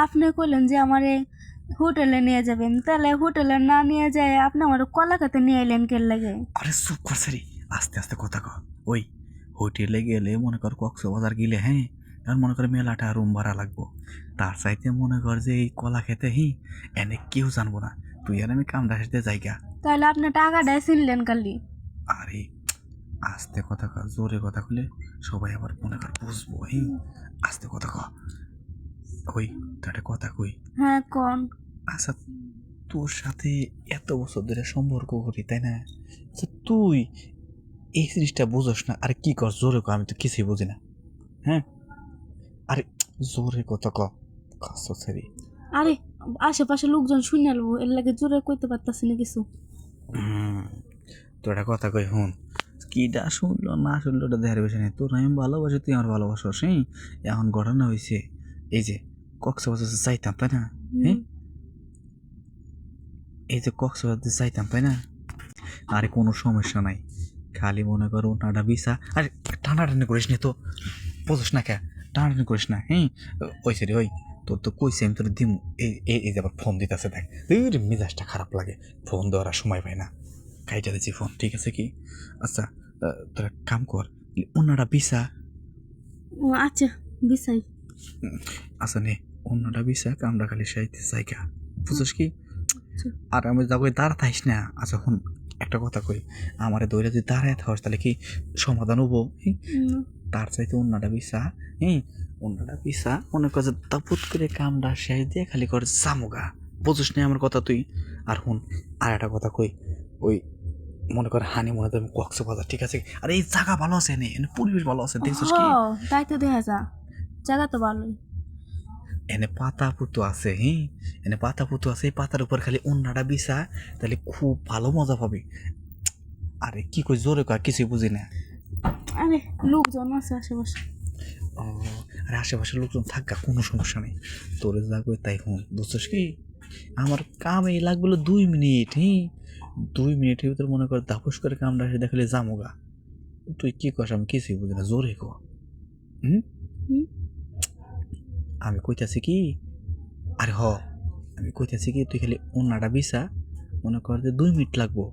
আপনি কইলেন যে আমারে হোটেলে নিয়ে যাবেন, তাহলে হোটেলে না নিয়ে যায় আপনি আমার কলা খেতে নিয়ে এলেন কেন লাগে? আরে চুপ কর সারি, আস্তে আস্তে কথা ক। ওই হোটেলে গেলে মনে কর কক্সবাজার গেলে, হ্যাঁ, আর মনে কর মেলাটা রুম ভাড়া লাগবো। তার চাইতে মনে কর যে এই কলা খেতে এনে কেউ জানবো না, তুই আর আমি কামড়া হেসে জায়গা। তাহলে আপনি টাকাটা ছিনলেন কালি? আরে আস্তে কথা ক, জোরে কথা খুলে সবাই আবার মনে কর বুঝবো। আস্তে কথা ক। ওই তো একটা কথা কই। হ্যাঁ কোন? আচ্ছা, তোর সাথে এত বছর ধরে সম্পর্ক করি, তাই না? আচ্ছা তুই এই জিনিসটা বুঝোস না? আরে কি কর, জোরে ক, আমি তো কিছুই বুঝি না। হ্যাঁ, আরে জোরে কথা ক, কাজ সারি। আরে আশেপাশে লোকজন শুনে নেবো, এর লাগে জোরে কইতে পারতাছি না কিছু। তোর একটা কথা কই, হুন। কিটা শুনলো না শুনলো ওটা দেখার বিষয় নেই। তোর আমি ভালোবাসি, তুই আমার ভালোবাসস। এখন ঘটনা হয়েছে এই যে কক্সবাজার যাইতাম, তাই না? হ্যাঁ, এই যে কক্সবাজার যাইতাম, তাই না? আরে কোনো সমস্যা নাই, খালি মনে করো নাডা বিসা। আরে টানাটানি করিস নি তো, বুঝোস না কে? টানাটানি করিস না। ওই সরি, ওই তোর তো কইছি আমি তোর দিম। এই যে আবার ফোন দিতেছে, দেখ মেজাজটা খারাপ লাগে, ফোন দেওয়ার আর সময় পাই না, কাইটা দিচ্ছি ফোন, ঠিক আছে কি? আচ্ছা, তোরা কাম কর, অন্যটা বিসা। ও আচ্ছা, বিছাই। আচ্ছা নে, অন্যটা বিসা, কামটা খালি সাইতে জায়গা, বুঝোস কি? আর আমি যাবো, দাঁড়া থাইস না। আচ্ছা হুন, একটা কথা কই, আমারে দৌড়ে যদি দাঁড়ায় থাকস তাহলে কি সমাধান হবো? তার চাইতে অন্যটা বিসা। অন্যটা বিসা মনে কর যে তাপুত করে কামটা শেষ দিয়ে খালি করে জামুগা, বুঝিস না আমার কথা তুই? আর হুন, আর একটা কথা কই, ওই মনে কর হানি মনে তো কক্সবাজার, ঠিক আছে? আর এই জায়গা ভালো আছে, এনে পরিবেশ ভালো আছে, দেখছিস কি? তাই তো দেখা যা, জায়গা তো ভালোই। এনে পাতা পুতো আছে, এনে পাতা পুতো আছে, এই পাতার উপর খালি অন্যটা বিছা, তাহলে খুব ভালো মজা পাবি। আরে কি কই, জোরে কর, কিছুই বুঝি না। আরে লোকজন আছে আশেপাশে। ও, আরে আশেপাশে লোকজন থাকা কোনো সমস্যা নেই, তোরে যা কই তাই হুন, বুঝছিস কি? আমার কামে লাগবে 2 মিনিট। 2 মিনিটের ভিতর মনে কর দাপুস করে কামটা এসে দেখালে জামুগা। তুই কি কস, আমি কিছুই বুঝি না, জোরে ক। আমি কইতাছি কি, আরে আমি কইতাছি কি, তুই খালি অন্যটা বিছা, মনে কর যে 2 মিনিট লাগবো,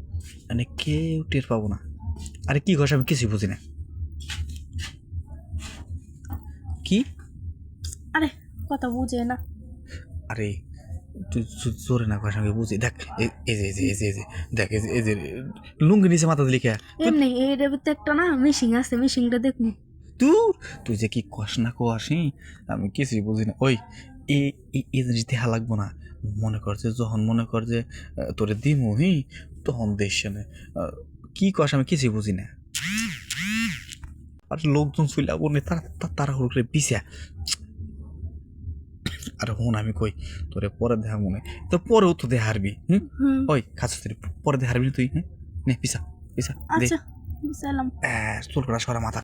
মানে কেউ টের পাবো না। আরে কি কস, আমি কিছুই বুঝি না। কি? আরে কথা বুঝে না। আরে তুই জোরে না কস, আমি বুঝি। দেখ এই যে দেখ, এই যে লুঙ্গি নিচে মাথা দিলি কে? এমনি এর ভিতরে একটা না মিশিং আছে, মিশিংটা দেখুন। তুই যে কি কস না কস, আমি কিছুই বুঝি না। ওই এই জিনিস দেখা লাগবো না, মনে কর যে যখন মনে কর যে তোরে দিমু, তখন দেশ না। কি কস, আমি কিছুই বুঝি না। আর লোকজন চলে বনে তারা করে পিছা। আর হুন আমি কই, তোরে পরে দেখা মনে, তো পরেও তো দেখা হারবি। ওই খাস পরে দেখা হারবি তুই। নে পিছা পিছা দে, আচ্ছা, সালাম। চুল করা সরা মাথা।